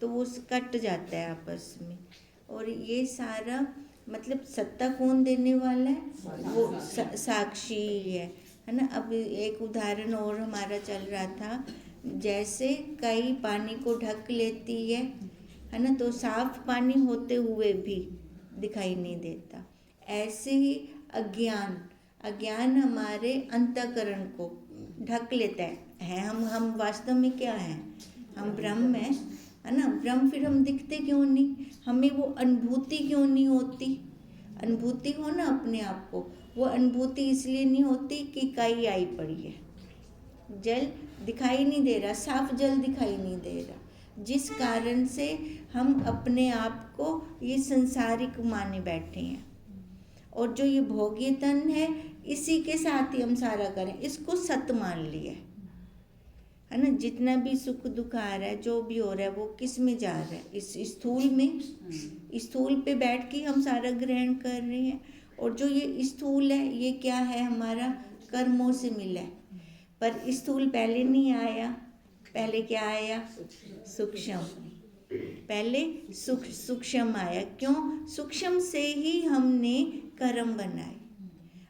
तो वो कट जाता है आपस में। और ये सारा मतलब सत्ता कौन देने वाला है? वो साक्षी है ना। अब एक उदाहरण और हमारा चल रहा था, जैसे कई पानी को ढक लेती है ना, तो साफ पानी होते हुए भी दिखाई नहीं देता। ऐसे ही अज्ञान हमारे अंतःकरण को ढक लेता है। हम वास्तव में क्या हैं? हम ब्रह्म हैं, है ना। ब्रह्म, फिर हम दिखते क्यों नहीं? हमें वो अनुभूति क्यों नहीं होती? अनुभूति हो ना अपने आप को, वो अनुभूति इसलिए नहीं होती कि काई आई पड़ी है, जल दिखाई नहीं दे रहा, साफ जल दिखाई नहीं दे रहा, जिस कारण से हम अपने आप को ये संसारिक माने बैठे हैं। और जो ये भोग्य तन है, इसी के साथ ही हम सारा करें, इसको सत्य मान लिया है ना। जितना भी सुख दुख आ रहा है, जो भी हो रहा है, वो किस में जा रहा है? इस स्थूल में, स्थूल पे बैठ के हम सारा ग्रहण कर रहे हैं। और जो ये स्थूल है, ये क्या है? हमारा कर्मों से मिला है। पर स्थूल पहले नहीं आया, पहले क्या आया? सूक्ष्म। पहले सूक्ष्म आया। क्यों? सूक्ष्म से ही हमने कर्म बनाए।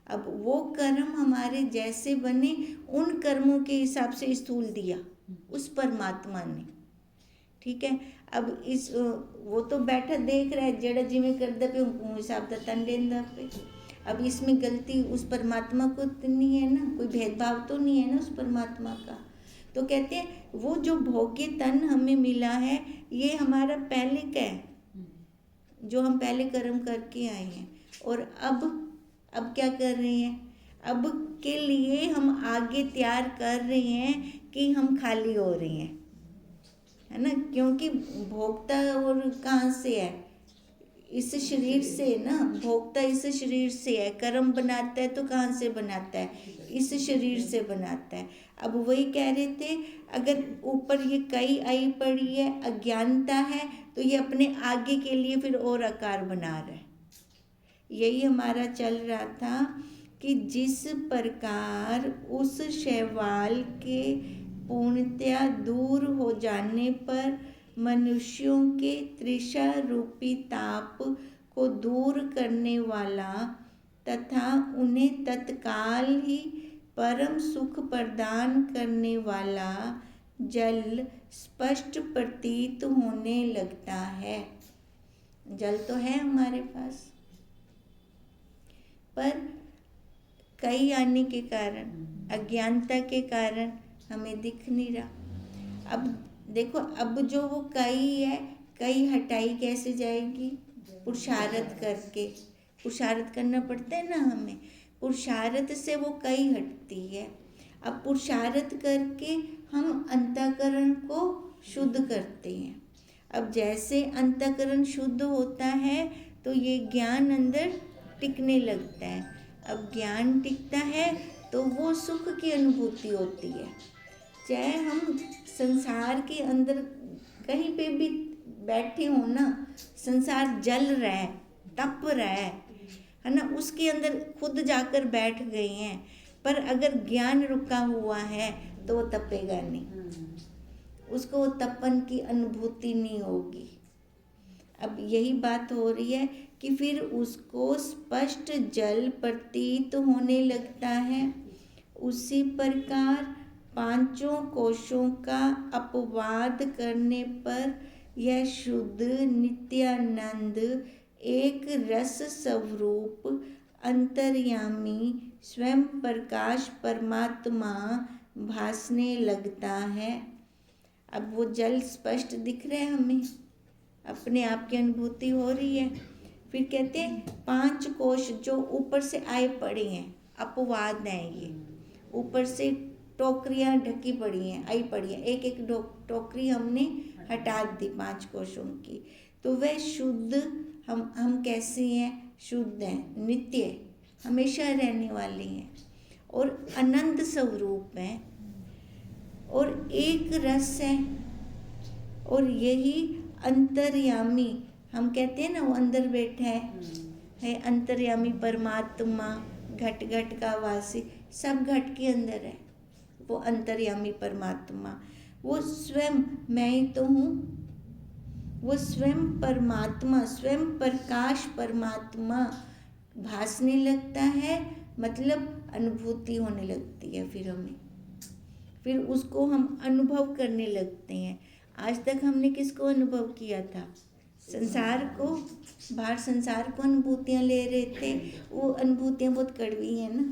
अब वो कर्म हमारे जैसे बने, उन कर्मों के हिसाब से स्थूल दिया उस परमात्मा ने। ठीक है। अब इस वो तो बैठा देख रहा है, जड़ा जिमें कर दे पे हिसाब दा तन लेंदा पे। अब इसमें गलती उस परमात्मा को तो नहीं है ना, कोई भेदभाव तो नहीं है ना उस परमात्मा का। तो कहते हैं वो जो भोग्य तन हमें मिला है, ये हमारा पहले का है, जो हम पहले कर्म करके आए हैं। और अब क्या कर रहे हैं? अब के लिए हम आगे तैयार कर रहे हैं कि हम खाली हो रहे हैं, है ना। क्योंकि भोक्ता और कहाँ से है? इस शरीर से ना। भोक्ता इस शरीर से है, कर्म बनाता है तो कहाँ से बनाता है? इस शरीर से बनाता है। अब वही कह रहे थे, अगर ऊपर ये कई आई पड़ी है, अज्ञानता है, तो ये अपने आगे के लिए फिर और आकार बना रहा है। यही हमारा चल रहा था कि जिस प्रकार उस शैवाल के पूर्णतया दूर हो जाने पर मनुष्यों के तृषा रूपी ताप को दूर करने वाला तथा उन्हें तत्काल ही परम सुख प्रदान करने वाला जल स्पष्ट प्रतीत होने लगता है। जल तो है हमारे पास, पर कई आने के कारण, अज्ञानता के कारण हमें दिख नहीं रहा। अब देखो, अब जो वो कई है, कई हटाई कैसे जाएगी? पुरुषार्थ करके। पुरुषार्थ करना पड़ता है ना हमें, पुरुषार्थ से वो कई हटती है। अब पुरुषार्थ करके हम अंतःकरण को शुद्ध करते हैं। अब जैसे अंतःकरण शुद्ध होता है तो ये ज्ञान अंदर टिकने लगता है। अब ज्ञान टिकता है तो वो सुख की अनुभूति होती है। चाहे हम संसार के अंदर कहीं पे भी बैठे हो ना, संसार जल रहा है, तप रहा है ना, उसके अंदर खुद जाकर बैठ गए हैं, पर अगर ज्ञान रुका हुआ है तो वो तपेगा नहीं, उसको वो तपन की अनुभूति नहीं होगी। अब यही बात हो रही है कि फिर उसको स्पष्ट जल प्रतीत होने लगता है। उसी प्रकार पांचों कोशों का अपवाद करने पर यह शुद्ध नित्यानंद एक रस स्वरूप अंतर्यामी स्वयं प्रकाश परमात्मा भासने लगता है। अब वो जल स्पष्ट दिख रहा है हमें, अपने आप की अनुभूति हो रही है। फिर कहते हैं पांच कोश जो ऊपर से आए पड़े हैं, अपवाद हैं ये, ऊपर से टोकरियां ढकी पड़ी हैं, आई पड़ी हैं, एक एक टोकरी हमने हटा दी पांच कोशों की, तो वह शुद्ध हम कैसे हैं? शुद्ध हैं, नित्य, हमेशा रहने वाले हैं और अनंत स्वरूप हैं और एक रस है। और यही अंतर्यामी, हम कहते हैं ना वो अंदर बैठा है अंतर्यामी परमात्मा, घट घट का वासी, सब घट के अंदर है वो अंतर्यामी परमात्मा। वो स्वयं मैं ही तो हूँ, वो स्वयं परमात्मा, स्वयं प्रकाश परमात्मा भासने लगता है, मतलब अनुभूति होने लगती है। फिर उसको हम अनुभव करने लगते हैं। आज तक हमने किसको अनुभव किया था? संसार को, बाहर संसार को अनुभूतियाँ ले रहे थे। वो अनुभूतियाँ बहुत कड़वी हैं ना,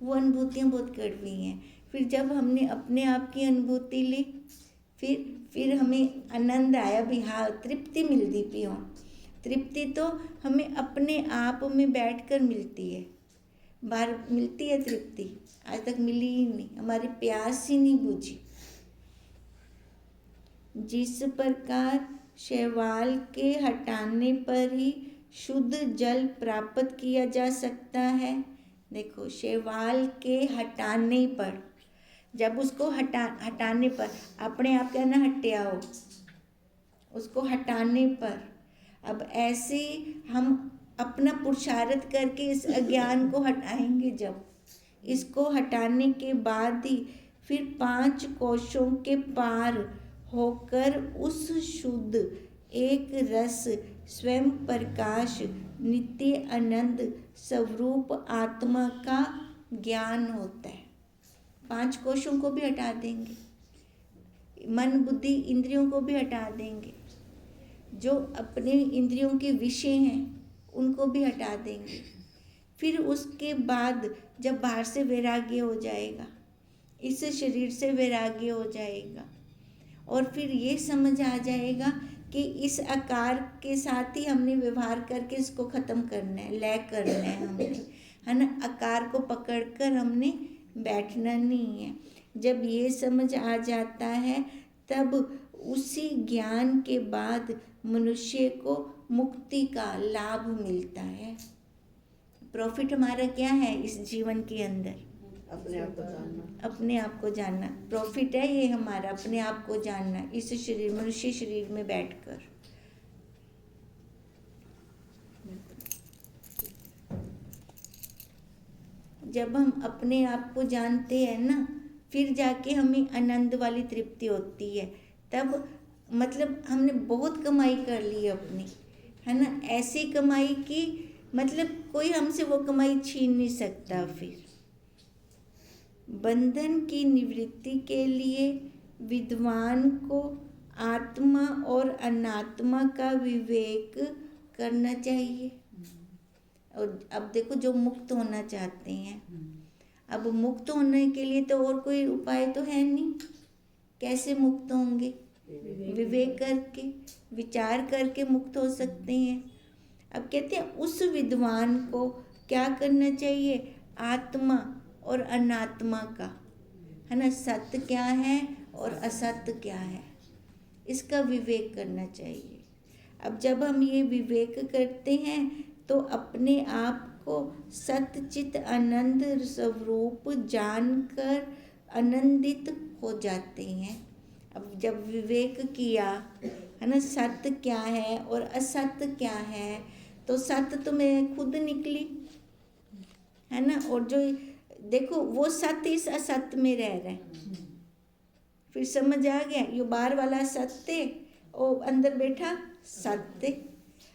वो अनुभूतियाँ बहुत कड़वी हैं। फिर जब हमने अपने आप की अनुभूति ली, फिर हमें आनंद आया भी, हाँ तृप्ति मिलती पियो। तृप्ति तो हमें अपने आप में बैठकर मिलती है, बाहर मिलती है तृप्ति? आज तक मिली ही नहीं, हमारी प्यास ही नहीं बुझी। जिस प्रकार शैवाल के हटाने पर ही शुद्ध जल प्राप्त किया जा सकता है। देखो, शैवाल के हटाने पर, जब उसको हटाने पर, अपने आप क्या ना हटिया हो, उसको हटाने पर, अब ऐसे हम अपना पुरुषार्थ करके इस अज्ञान को हटाएंगे। जब इसको हटाने के बाद ही फिर 5 कोशों के पार होकर उस शुद्ध एक रस स्वयं प्रकाश नित्य आनंद स्वरूप आत्मा का ज्ञान होता है। 5 कोशों को भी हटा देंगे, मन बुद्धि इंद्रियों को भी हटा देंगे, जो अपने इंद्रियों के विषय हैं उनको भी हटा देंगे। फिर उसके बाद जब बाहर से वैराग्य हो जाएगा, इस शरीर से वैराग्य हो जाएगा, और फिर ये समझ आ जाएगा कि इस आकार के साथ ही हमने व्यवहार करके इसको ख़त्म करना है, लय करना है हमने, है ना। आकार को पकड़कर हमने बैठना नहीं है। जब ये समझ आ जाता है, तब उसी ज्ञान के बाद मनुष्य को मुक्ति का लाभ मिलता है। प्रॉफिट हमारा क्या है इस जीवन के अंदर? अपने आप को जानना, अपने आप को जानना प्रॉफिट है ये हमारा, अपने आप को जानना इस शरीर, मनुष्य शरीर में बैठकर। जब हम अपने आप को जानते हैं ना, फिर जाके हमें आनंद वाली तृप्ति होती है। तब मतलब हमने बहुत कमाई कर ली है अपनी, है ना। ऐसी कमाई की मतलब कोई हमसे वो कमाई छीन नहीं सकता। फिर बंधन की निवृत्ति के लिए विद्वान को आत्मा और अनात्मा का विवेक करना चाहिए। और अब देखो, जो मुक्त होना चाहते हैं, अब मुक्त होने के लिए तो और कोई उपाय तो है नहीं। कैसे मुक्त होंगे? विवेक करके, विचार करके मुक्त हो सकते हैं। अब कहते हैं उस विद्वान को क्या करना चाहिए? आत्मा और अनात्मा का, है ना, सत्य क्या है और असत्य क्या है, इसका विवेक करना चाहिए। अब जब हम ये विवेक करते हैं तो अपने आप को सतचित आनंद स्वरूप जानकर आनंदित हो जाते हैं। अब जब विवेक किया, है ना, सत्य क्या है और असत्य क्या है, तो सत्य तो मैं खुद निकली, है ना। और जो देखो वो सत्य इस असत्य में रह रहे हैं। फिर समझ आ गया, ये बाहर वाला सत्य और अंदर बैठा सत्य।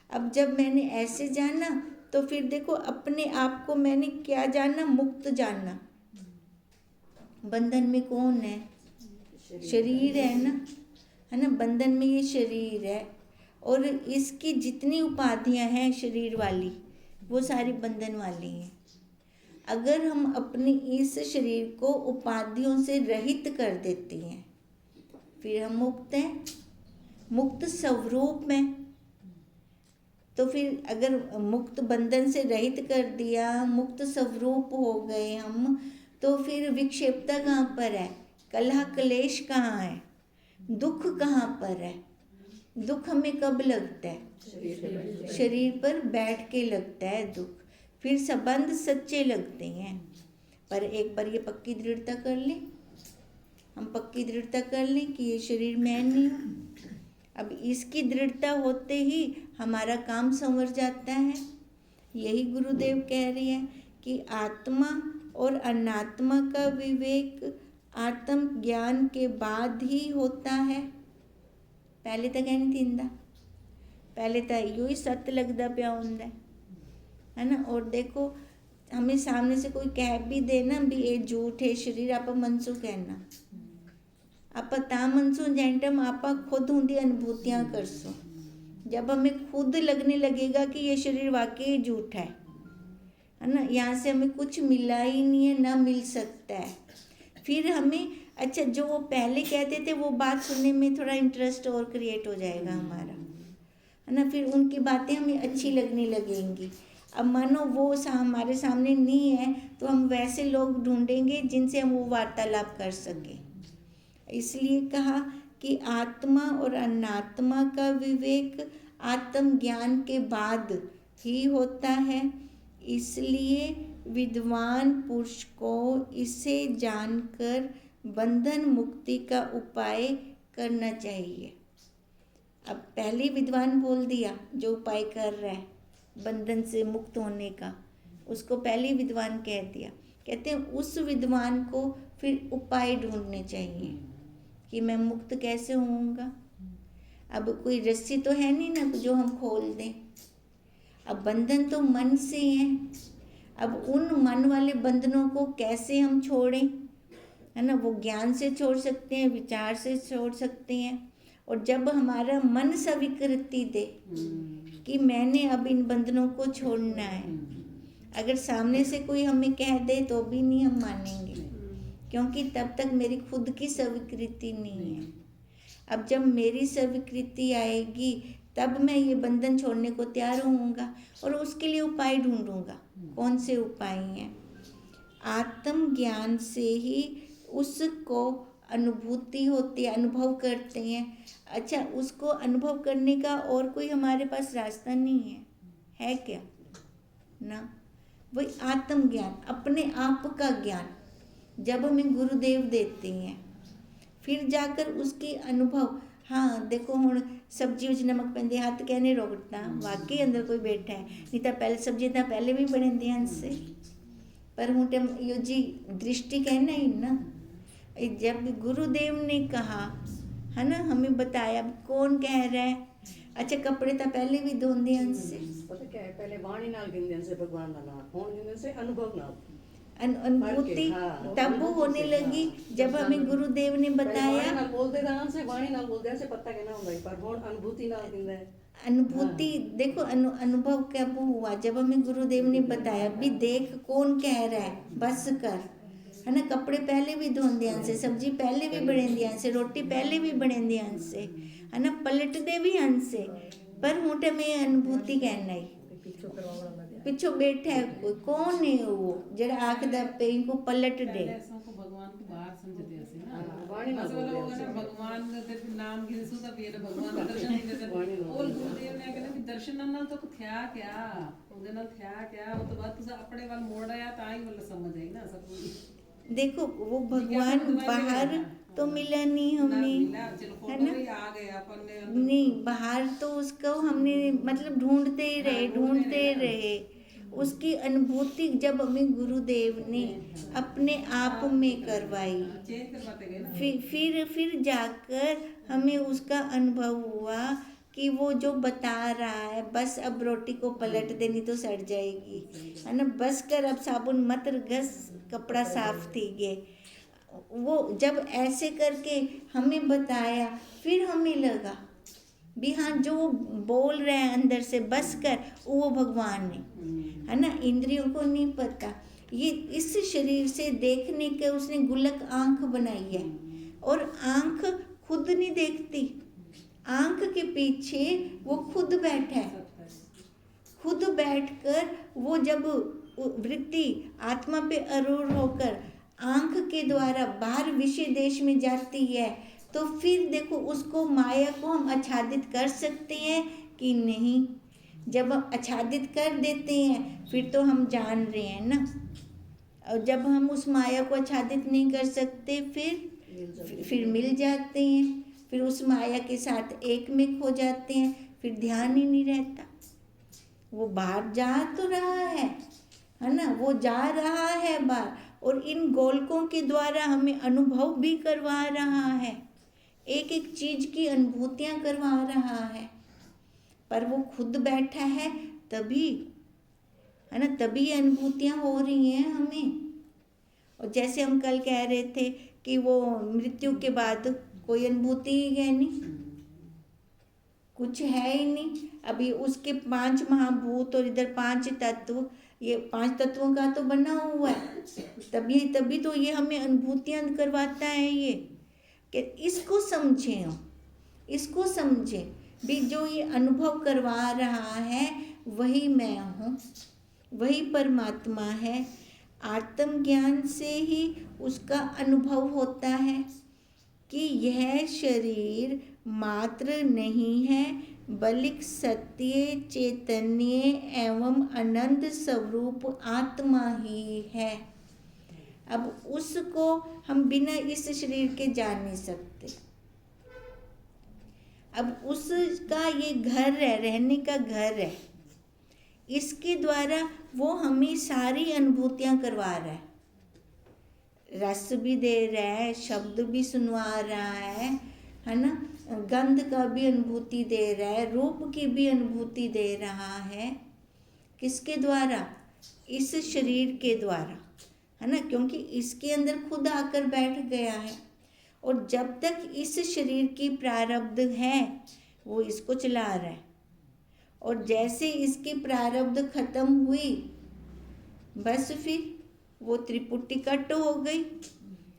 अब जब मैंने ऐसे जाना तो फिर देखो अपने आप को मैंने क्या जाना? मुक्त जाना। बंधन में कौन है? शरीर है ना, है ना। बंधन में ये शरीर है और इसकी जितनी उपाधियां हैं शरीर वाली, वो सारी बंधन वाली हैं। अगर हम अपने इस शरीर को उपाधियों से रहित कर देते हैं, फिर हम मुक्त हैं, मुक्त स्वरूप में। तो फिर अगर मुक्त बंधन से रहित कर दिया, मुक्त स्वरूप हो गए हम, तो फिर विक्षेपता कहाँ पर है? कलह क्लेश कहाँ है? दुख कहाँ पर है? दुख हमें कब लगता है? शरीर पर बैठ के लगता है दुख। फिर संबंध सच्चे लगते हैं, पर एक बार ये पक्की दृढ़ता कर लें, हम पक्की दृढ़ता कर लें कि ये शरीर मैं नहीं हूँ। अब इसकी दृढ़ता होते ही हमारा काम संवर जाता है। यही गुरुदेव कह रहे हैं कि आत्मा और अनात्मा का विवेक आत्म ज्ञान के बाद ही होता है। पहले तो कह नहीं थींदा, पहले तो यो ही सत्य लगता पिया हुंदा है ना। और देखो हमें सामने से कोई कह भी दे ना भी ये झूठ है शरीर, आप मनसू कहना, आप ता मनसू जेंटम आप खुद उनकी अनुभूतियाँ करसो। जब हमें खुद लगने लगेगा कि ये शरीर वाकई झूठ है ना, यहाँ से हमें कुछ मिला ही नहीं है, ना मिल सकता है, फिर हमें अच्छा जो वो पहले कहते थे वो बात सुनने में थोड़ा इंटरेस्ट और क्रिएट हो जाएगा हमारा, है ना। फिर उनकी बातें हमें अच्छी लगने लगेंगी। अब मानो वो हमारे सामने नहीं है तो हम वैसे लोग ढूंढेंगे जिनसे हम वो वार्तालाप कर सकें। इसलिए कहा कि आत्मा और अनात्मा का विवेक आत्मज्ञान के बाद ही होता है। इसलिए विद्वान पुरुष को इसे जानकर बंधन मुक्ति का उपाय करना चाहिए। अब पहले विद्वान बोल दिया जो उपाय कर रहा है बंधन से मुक्त होने का, उसको पहले विद्वान कह दिया। कहते हैं उस विद्वान को फिर उपाय ढूंढने चाहिए कि मैं मुक्त कैसे होऊंगा। अब कोई रस्सी तो है नहीं ना जो हम खोल दें, अब बंधन तो मन से है। अब उन मन वाले बंधनों को कैसे हम छोड़ें, है ना। वो ज्ञान से छोड़ सकते हैं, विचार से छोड़ सकते हैं। और जब हमारा मन स्वीकृति दे कि मैंने अब इन बंधनों को छोड़ना है, अगर सामने से कोई हमें कह दे तो भी नहीं हम मानेंगे, क्योंकि तब तक मेरी खुद की स्वीकृति नहीं है। अब जब मेरी स्वीकृति आएगी तब मैं ये बंधन छोड़ने को तैयार होऊंगा और उसके लिए उपाय ढूंढूंगा। कौन से उपाय हैं? आत्मज्ञान से ही उसको अनुभूति होती है, अनुभव करते हैं। अच्छा, उसको अनुभव करने का और कोई हमारे पास रास्ता नहीं है क्या ना। वही आत्मज्ञान, अपने आप का ज्ञान जब हमें गुरुदेव देते हैं, फिर जाकर उसकी अनुभव। हाँ देखो हुण सब्जी विच नमक पैंदे हथ कहने रोकता, वाकई अंदर कोई बैठा है, नहीं तो पहले सब्जी तो पहले भी बने ध्यान से, पर हुण यो जी दृष्टि कहना ही ना। जब गुरुदेव ने कहा है ना, हमें बताया कौन कह रहा है। अच्छा, कपड़े तो पहले भी धोंदे से, पता क्या है, पहले वाणी नाल गिनदे से भगवान का नाम, कौन गिनदे से अनुभव नाल, अनुभूति तब वो होने लगी जब हमें गुरुदेव ने बताया। बोलते दान से वाणी नाल बोलते से पता कहना होंदा पर हुण अनुभूति नाल गिनदा है। अनुभूति देखो अनुभव कब हुआ, जब हमें गुरुदेव ने बताया भी देख कौन कह रहा है, बस कर, है ना। कपड़े पहले भी धोंदे से, सब्जी पहले भी बने से, रोटी पहले भी बने से, है ना, पलटते भी से, पर हुटे में अनुभूति कहना ही पिछो बैठा है कोई, कौन है वो जरा आखदा पे इनको पलट दे। भगवान को बाहर समझते हैं ना, वाणी नाल भगवान दे नाम की सुधा भी है, भगवान का दर्शन नहीं देते। और गुरुदेव ने कहना कि दर्शन नाल तो थया क्या, ਉਹਦੇ ਨਾਲ ਥਿਆ क्या, वो तो बात तुझे अपने वाल मोड़ आया ताई वाला समझ आई ना सब। देखो वो भगवान बाहर तो मिला नहीं हमें, है ना, नहीं बाहर तो उसको हमने मतलब ढूंढते रहे। उसकी अनुभूति जब हमें गुरुदेव ने अपने आप में करवाई, फिर जाकर हमें उसका अनुभव हुआ कि वो जो बता रहा है बस अब रोटी को पलट देनी तो सड़ जाएगी, है ना, बस कर अब साबुन मत घस, कपड़ा साफ थी गए। वो जब ऐसे करके हमें बताया, फिर हमें लगा भी हाँ जो बोल रहे हैं अंदर से बस कर, वो भगवान ने, है ना। इंद्रियों को नहीं पता, ये इस शरीर से देखने के उसने गुल्लक आंख बनाई है, और आंख खुद नहीं देखती, आंख के पीछे वो खुद बैठा है। खुद बैठकर वो जब वृत्ति आत्मा पे आरूढ़ होकर आंख के द्वारा बाहर विषय देश में जाती है, तो फिर देखो उसको माया को हम आच्छादित कर सकते हैं कि नहीं। जब हम आच्छादित कर देते हैं फिर तो हम जान रहे हैं ना, और जब हम उस माया को आच्छादित नहीं कर सकते फिर मिल जाते हैं, फिर उस माया के साथ एक में खो जाते हैं, फिर ध्यान ही नहीं रहता। वो बाहर जा तो रहा है ना, वो जा रहा है बाहर, और इन गोलकों के द्वारा हमें अनुभव भी करवा रहा है एक एक चीज की अनुभूतियां करवा रहा है, पर वो खुद बैठा है तभी, है ना, तभी ये अनुभूतियां हो रही हैं हमें। और जैसे हम कल कह रहे थे कि वो मृत्यु के बाद कोई अनुभूति ही है नहीं, कुछ है ही नहीं। अभी उसके 5 महाभूत और इधर 5 तत्व, ये 5 तत्वों का तो बना हुआ है, तभी तो ये हमें अनुभूतियां करवाता है ये, कि इसको समझें हम, इसको समझें भी, जो ये अनुभव करवा रहा है वही मैं हूँ, वही परमात्मा है। आत्मज्ञान से ही उसका अनुभव होता है कि यह शरीर मात्र नहीं है, बल्कि सत्य चैतन्य एवं अनंत स्वरूप आत्मा ही है। अब उसको हम बिना इस शरीर के जान नहीं सकते। अब उसका ये घर है, रहने का घर है, इसके द्वारा वो हमें सारी अनुभूतियां करवा रहा है, रस भी दे रहा है, शब्द भी सुनवा रहा है ना, गंध का भी अनुभूति दे रहा है, रूप की भी अनुभूति दे रहा है। किसके द्वारा? इस शरीर के द्वारा, है ना, क्योंकि इसके अंदर खुद आकर बैठ गया है। और जब तक इस शरीर की प्रारब्ध है वो इसको चला रहा है, और जैसे इसकी प्रारब्ध खत्म हुई बस फिर वो त्रिपुटी कट हो गई,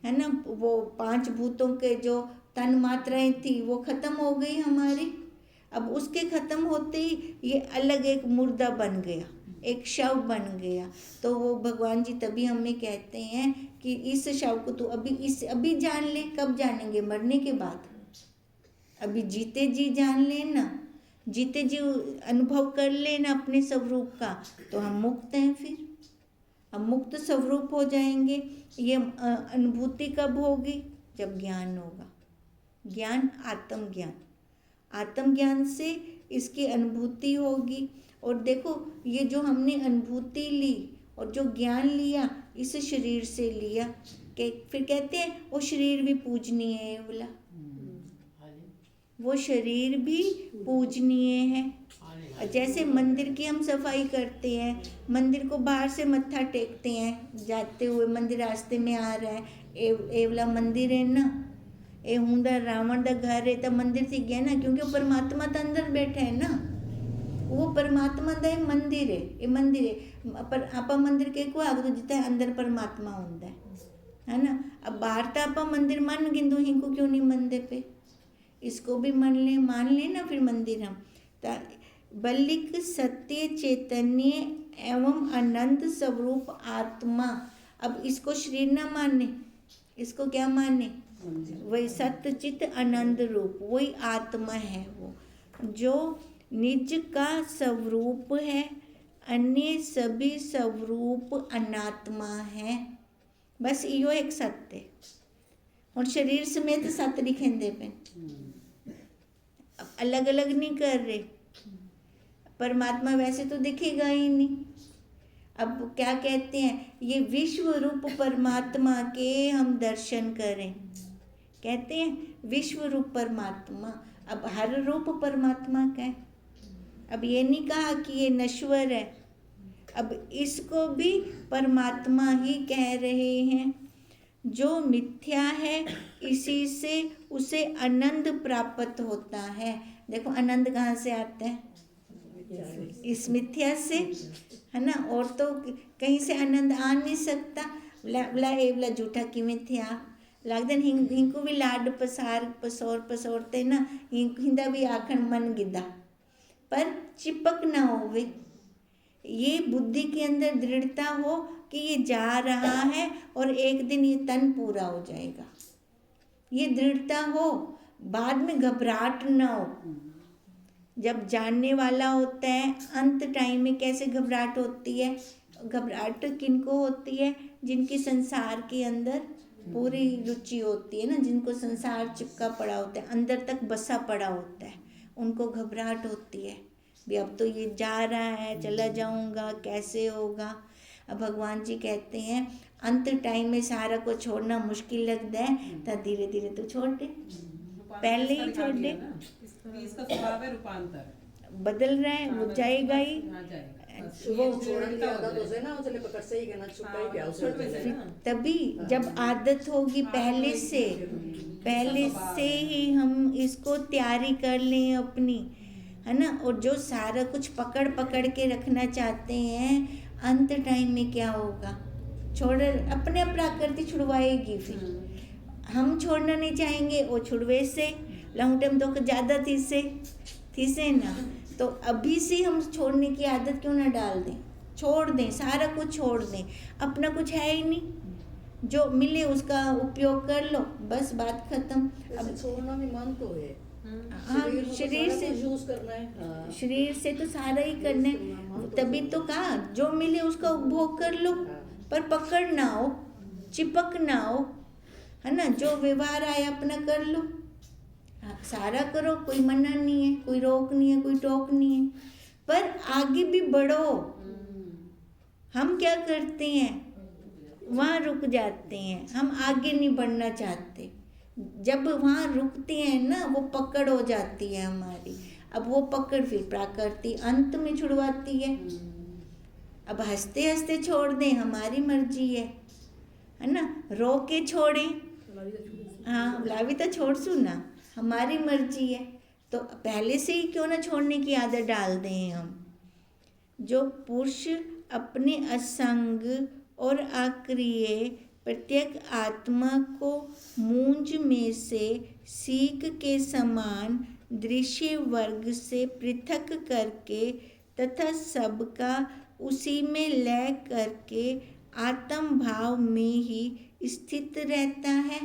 है ना, वो 5 भूतों के जो तन मात्राएं थी वो खत्म हो गई हमारी। अब उसके खत्म होते ही ये अलग एक मुर्दा बन गया, एक शव बन गया। तो वो भगवान जी तभी हमें कहते हैं कि इस शव को तू अभी जान ले। कब जानेंगे? मरने के बाद। अभी जीते जी जान लेना, जीते जी अनुभव कर लेना अपने स्वरूप का, तो हम मुक्त हैं। फिर हम मुक्त स्वरूप हो जाएंगे। ये अनुभूति कब होगी? जब ज्ञान होगा। ज्ञान, आत्मज्ञान, आत्मज्ञान से इसकी अनुभूति होगी। और देखो ये जो हमने अनुभूति ली और जो ज्ञान लिया इस शरीर से लिया, कि फिर कहते हैं वो शरीर भी पूजनीय है, बोला वो शरीर भी पूजनीय है। जैसे मंदिर की हम सफाई करते हैं, मंदिर को बाहर से मत्था टेकते हैं जाते हुए, मंदिर रास्ते में आ रहा है, ए वाला मंदिर है ना, ए हुंदा रावण दा घर है, तो मंदिर थी गया ना, क्योंकि वो परमात्मा तो अंदर बैठा है ना, वो परमात्मा दा मंदिर है, ये मंदिर है। पर आपा मंदिर के को आग तो जितना अंदर परमात्मा होता है ना। अब बाहर तो आपा मंदिर मान गिंदू, हिंको क्यों नहीं मनते पे, इसको भी मान ले ना फिर मंदिर हम। बल्कि सत्य चैतन्य एवं अनंत स्वरूप आत्मा। अब इसको शरीर ना माने, इसको क्या माने? वही सत्य चित आनंद रूप, वही आत्मा है वो, जो निज का स्वरूप है, अन्य सभी स्वरूप अनात्मा है। बस यो एक सत्य, और शरीर समेत सत्य दिखेंदे पे, अलग अलग नहीं कर रहे। परमात्मा वैसे तो दिखेगा ही नहीं। अब क्या कहते हैं, ये विश्व रूप परमात्मा के हम दर्शन करें, कहते हैं विश्व रूप परमात्मा। अब हर रूप परमात्मा का है। अब ये नहीं कहा कि ये नश्वर है, अब इसको भी परमात्मा ही कह रहे हैं। जो मिथ्या है इसी से उसे आनंद प्राप्त होता है। देखो आनंद कहाँ से आता है? इस मिथ्या से, है ना, और तो कहीं से आनंद आ नहीं सकता। बोला झूठा कि मिथ्या लगता हिंको भी लाड पसोरते ना, हिंदा भी आखन मन गिदा, पर चिपक ना होवे। ये बुद्धि के अंदर दृढ़ता हो कि ये जा रहा है और एक दिन ये तन पूरा हो जाएगा, ये दृढ़ता हो, बाद में घबराहट ना हो। जब जानने वाला होता है, अंत टाइम में कैसे घबराहट होती है? घबराहट किनको होती है? जिनकी संसार के अंदर पूरी रुचि होती है ना, जिनको संसार चिपका पड़ा होता है, अंदर तक बसा पड़ा होता है, उनको घबराहट होती है भी अब तो ये जा रहा है, चला जाऊंगा, कैसे होगा। अब भगवान जी कहते हैं अंत टाइम में सारा को छोड़ना मुश्किल लगता है, तो धीरे धीरे तो छोड़ दे। रूपांतर पहले ही इसका छोड़ दिखा दे। दिया ना, कि इसका स्वभाव है रूपांतर। बदल रहा है, वो जाएगा ही। हाँ जाएगा बस, वो ये छोड़ने की उल्टा हो आदत हो जाएगा। जाए ना, चले पकड़ से ही कहना छुपा ही क्या उसे छोड़ वैसे चले। ना। तभी जब आदत होगी पहले से, पहले से ही हम इसको तैयारी कर लें अपनी, है ना। और जो सारा कुछ पकड़ पकड़ के रखना चाहते हैं, अंत टाइम में क्या होगा, छोड़ अपने आप प्रकृति छुड़वाएगी। फिर हम छोड़ना नहीं चाहेंगे, वो छुड़वे से लॉन्ग टाइम तो ज़्यादा थी से ना। तो अभी से हम छोड़ने की आदत क्यों ना डाल दें, छोड़ दें, सारा कुछ छोड़ दें। अपना कुछ है ही नहीं, जो मिले उसका उपयोग कर लो, बस बात खत्म। अब छोड़ना भी मन तो है, हाँ, को शरीर सारा से कुछ यूज करना है। हाँ। शरीर से तो सारा ही करना है, तभी तो कहा जो मिले उसका उपभोग कर लो, पर पकड़ ना हो, चिपक ना हो, है ना। जो व्यवहार आए अपना कर लो, हाँ, सारा करो, कोई मना नहीं है, कोई रोक नहीं है, कोई टोक नहीं है, पर आगे भी बढ़ो। हम क्या करते हैं, वहाँ रुक जाते हैं, हम आगे नहीं बढ़ना चाहते। जब वहाँ रुकते हैं ना, वो पकड़ हो जाती है हमारी। अब वो पकड़ फिर प्रकृति अंत में छुड़वाती है। अब हंसते हंसते छोड़ दें, हमारी मर्जी है ना। रो के छोड़ें, हाँ लावी तो छोड़ सुना, हमारी मर्जी है। तो पहले से ही क्यों ना छोड़ने की आदत डाल दें हम। जो पुरुष अपने असंग और अक्रिय प्रत्येक आत्मा को मूंज में से सीख के समान दृश्य वर्ग से पृथक करके तथा सबका उसी में लय करके आत्म भाव में ही स्थित रहता है,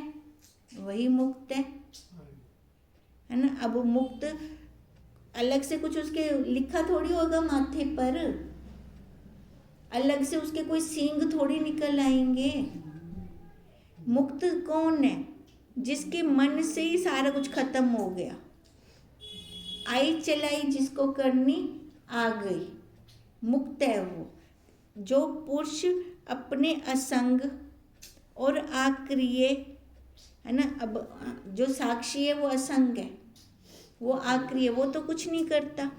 वही मुक्त है ना। अब मुक्त अलग से कुछ उसके लिखा थोड़ी होगा माथे पर, अलग से उसके कोई सींग थोड़ी निकल आएंगे। मुक्त कौन है, जिसके मन से ही सारा कुछ खत्म हो गया, आई चलाई जिसको करनी आ गई, मुक्त है वो। जो पुरुष अपने असंग और अक्रिय, है ना। अब जो साक्षी है वो असंग है, वो अक्रिय, वो तो कुछ नहीं करता।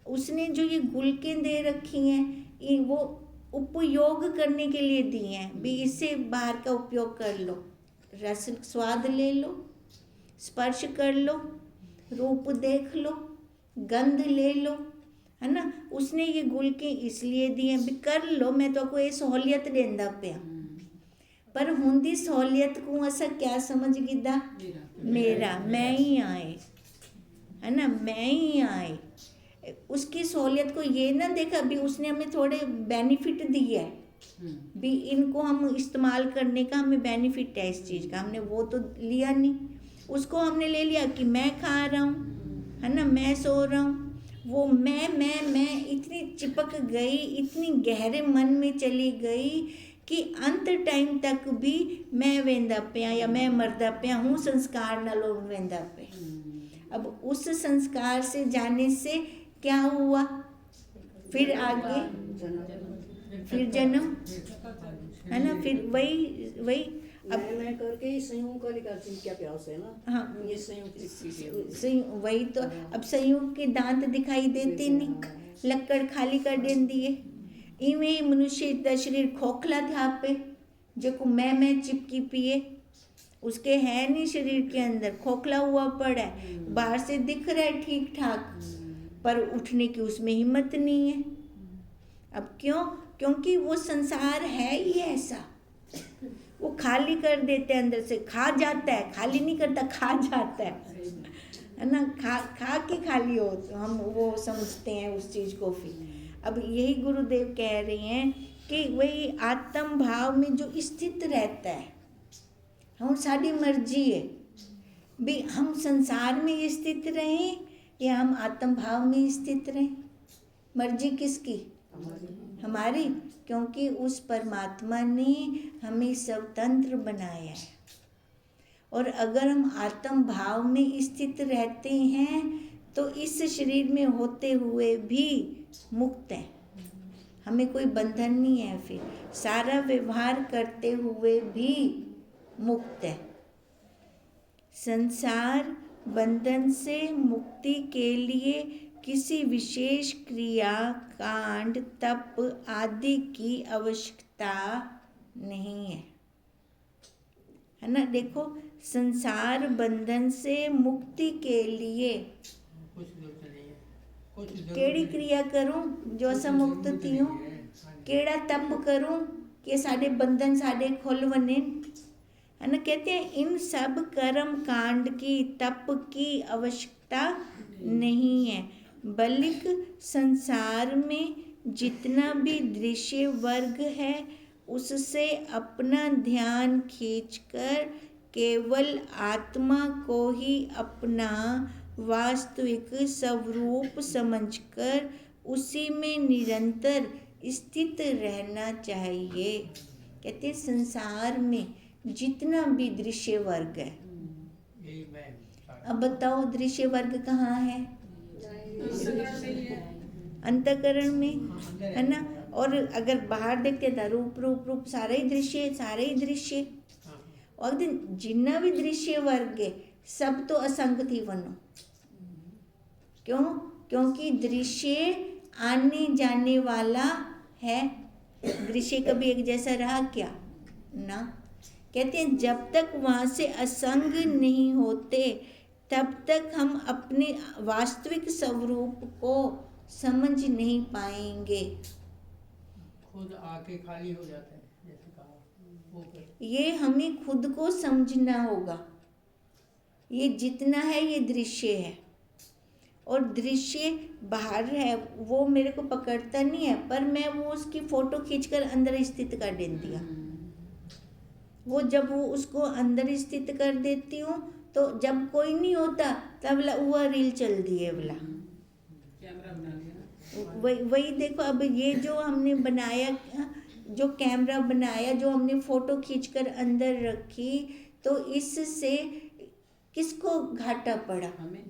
उसने जो ये गुलकें दे रखी हैं, ये वो उपयोग करने के लिए दी हैं भी, इससे बाहर का उपयोग कर लो, रस स्वाद ले लो, स्पर्श कर लो, रूप देख लो, गंध ले लो, है ना। उसने ये गुलकें इसलिए दी हैं भी कर लो, मैं तो कोई सहूलियत देंदा पिया, पर हुंदी सहूलियत को असा क्या समझ गिदा, मेरा मैं ही आए, है ना, मैं ही आए। उसकी सहूलियत को ये ना देखा भी, उसने हमें थोड़े बेनिफिट दिए है भी, इनको हम इस्तेमाल करने का हमें बेनिफिट है इस चीज़ का, हमने वो तो लिया नहीं। उसको हमने ले लिया कि मैं खा रहा हूँ, है ना, मैं सो रहा हूँ। वो मैं इतनी चिपक गई, इतनी गहरे मन में चली गई कि अंत टाइम तक भी मैं वेंदा पिया या मैं मरदा पिया हूँ, संस्कार न लोग वेंदा पे। अब उस संस्कार से जाने से क्या हुआ, फिर आगे फिर जन्म, है ना, फिर वही अब मैं करके ही संयोग का लिखा क्या प्यास है ना। हाँ, ये संयोग संयोग वही तो। अब संयोग के दांत दिखाई देते नहीं, लक्कड़ खाली कर दें दिए। इवें ही मनुष्य का शरीर खोखला था पे, जो मैं चिपकी पिए, उसके है नहीं शरीर के अंदर, खोखला हुआ पड़ा है, बाहर से दिख रहा है ठीक ठाक, पर उठने की उसमें हिम्मत नहीं है। अब क्यों, क्योंकि वो संसार है ही ऐसा, वो खाली कर देते हैं अंदर से, खा जाता है, खाली नहीं करता, खा जाता है ना। खा के खाली हो तो हम वो समझते हैं उस चीज़ को। फिर अब यही गुरुदेव कह रहे हैं कि वही आत्म भाव में जो स्थित रहता है, हम सारी मर्जी है भी, हम संसार में स्थित रहें या हम आत्म भाव में स्थित रहें। मर्जी किसकी, हमारी, क्योंकि उस परमात्मा ने हमें स्वतंत्र बनाया है। और अगर हम आत्म भाव में स्थित रहते हैं तो इस शरीर में होते हुए भी मुक्त हैं, हमें कोई बंधन नहीं है। फिर सारा व्यवहार करते हुए भी मुक्त है, संसार बंधन से मुक्ति के लिए किसी विशेष क्रिया, कांड, तप आदि की आवश्यकता नहीं है ना। देखो, संसार बंधन से मुक्ति के लिए कुछ जरूरत नहीं है, कुछ जरूरत केड़ी नहीं। क्रिया करूं जो असां मुक्त जरूरत थियूं, नहीं है। केड़ा तप करूं कि साडे बंधन साडे खुल वने, है ना। कहते हैं इन सब कर्म कांड की, तप की आवश्यकता नहीं है, बल्कि संसार में जितना भी दृश्य वर्ग है उससे अपना ध्यान खींचकर केवल आत्मा को ही अपना वास्तविक स्वरूप समझकर उसी में निरंतर स्थित रहना चाहिए। कहते हैं संसार में जितना भी दृश्य वर्ग है, यही मैं सारा। अब बताओ दृश्य वर्ग कहाँ है? अंतःकरण में ही है। अंतःकरण में, हाँ, अंदर है ना। और अगर बाहर देखते हैं तो रूप रूप रूप सारे ही दृश्य है, सारे ही दृश्य। हाँ, और जितना भी दृश्य वर्ग है सब तो असंग थी वनो। क्यों? क्योंकि दृश्य आने जाने वाला है, दृश्य कभी एक जैसा रहा क्या ना। कहते हैं जब तक वहाँ से असंग नहीं होते तब तक हम अपने वास्तविक स्वरूप को समझ नहीं पाएंगे। खुद आके खाली हो जाते हैं, जैसे कहा वो कर। ये हमें खुद को समझना होगा। ये जितना है ये दृश्य है, और दृश्य बाहर है वो मेरे को पकड़ता नहीं है, पर मैं वो उसकी फोटो खींचकर अंदर स्थित कर देती हूँ। वो जब वो उसको अंदर स्थित कर देती हूँ तो जब कोई नहीं होता तब वह रील चल दी है बोला। कैमरा बना लिया ना। वही देखो, अब ये जो हमने बनाया, जो कैमरा बनाया, जो हमने फोटो खींचकर अंदर रखी, तो इससे किसको घाटा पड़ा? हमें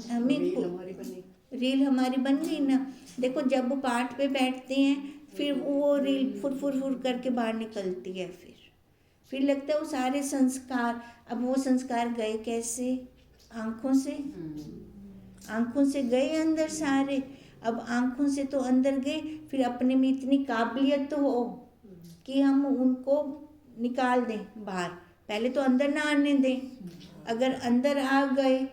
हमें रील हमारी बनी। रील हमारी बन गई ना। देखो जब वो पाठ पे बैठते हैं फिर वो रील फुर फुर फुर करके बाहर निकलती है, फिर लगता है वो सारे संस्कार, अब वो संस्कार गए कैसे? आँखों से, आँखों से गए अंदर सारे। अब आँखों से तो अंदर गए, फिर अपने में इतनी काबिलियत तो हो कि हम उनको निकाल दें बाहर। पहले तो अंदर ना आने दें, अगर अंदर आ गए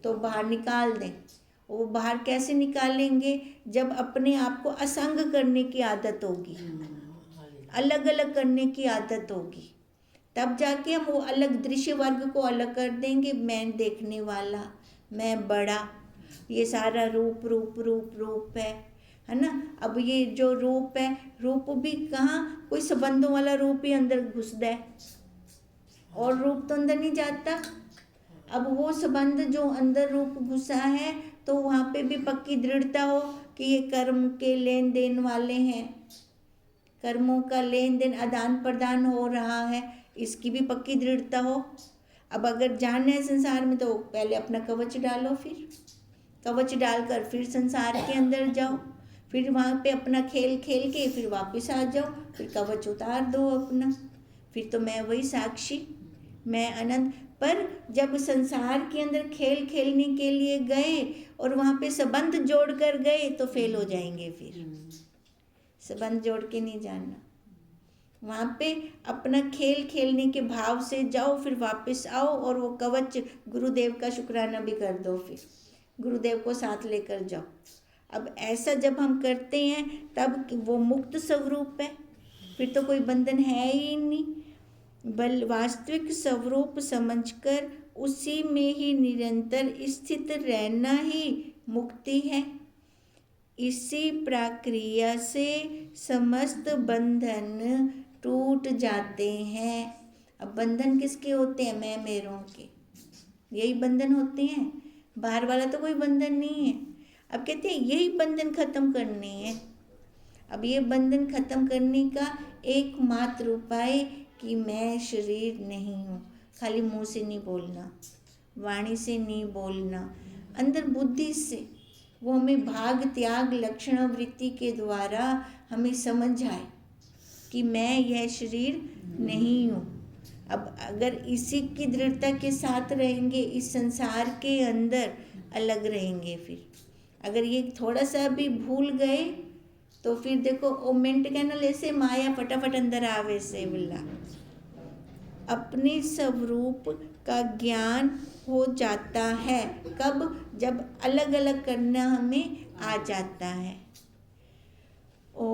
तो बाहर निकाल दें। वो बाहर कैसे निकालेंगे? जब अपने आप को असंग करने की आदत होगी, अलग अलग करने की आदत होगी, तब जाके हम वो अलग दृश्य वर्ग को अलग कर देंगे। मैं देखने वाला, मैं बड़ा, ये सारा रूप रूप रूप रूप है ना। अब ये जो रूप है, रूप भी कहाँ, कोई संबंधों वाला रूप ही अंदर घुसता है और रूप तो अंदर नहीं जाता। अब वो संबंध जो अंदर रूप घुसा है तो वहाँ पे भी पक्की दृढ़ता हो कि ये कर्म के लेन देन वाले हैं, कर्मों का लेन देन आदान प्रदान हो रहा है, इसकी भी पक्की दृढ़ता हो। अब अगर जानना है संसार में तो पहले अपना कवच डालो, फिर कवच डालकर फिर संसार के अंदर जाओ, फिर वहाँ पे अपना खेल खेल के फिर वापस आ जाओ, फिर कवच उतार दो अपना, फिर तो मैं वही साक्षी, मैं अनंत। पर जब संसार के अंदर खेल खेलने के लिए गए और वहाँ पे संबंध जोड़ कर गए तो फेल हो जाएंगे। फिर संबंध जोड़ के नहीं जाना, वहाँ पे अपना खेल खेलने के भाव से जाओ, फिर वापस आओ और वो कवच गुरुदेव का शुक्राना भी कर दो, फिर गुरुदेव को साथ लेकर जाओ। अब ऐसा जब हम करते हैं तब वो मुक्त स्वरूप है, फिर तो कोई बंधन है ही नहीं। बल वास्तविक स्वरूप समझकर उसी में ही निरंतर स्थित रहना ही मुक्ति है। इसी प्रक्रिया से समस्त बंधन टूट जाते हैं। अब बंधन किसके होते हैं? मैं मेरों के, यही बंधन होते हैं, बाहर वाला तो कोई बंधन नहीं है। अब कहते हैं यही बंधन खत्म करने हैं। अब ये बंधन खत्म करने का एकमात्र उपाय कि मैं शरीर नहीं हूँ। खाली मुंह से नहीं बोलना, वाणी से नहीं बोलना, अंदर बुद्धि से वो हमें भाग त्याग लक्षण वृत्ति के द्वारा हमें समझ आए कि मैं यह शरीर नहीं हूँ। अब अगर इसी की दृढ़ता के साथ रहेंगे, इस संसार के अंदर अलग रहेंगे, फिर अगर ये थोड़ा सा भी भूल गए तो फिर देखो ओ मिनट कहना ऐसे माया फटाफट अंदर आवे से बोला। अपने स्वरूप का ज्ञान हो जाता है कब? जब अलग अलग करना हमें आ जाता है। ओ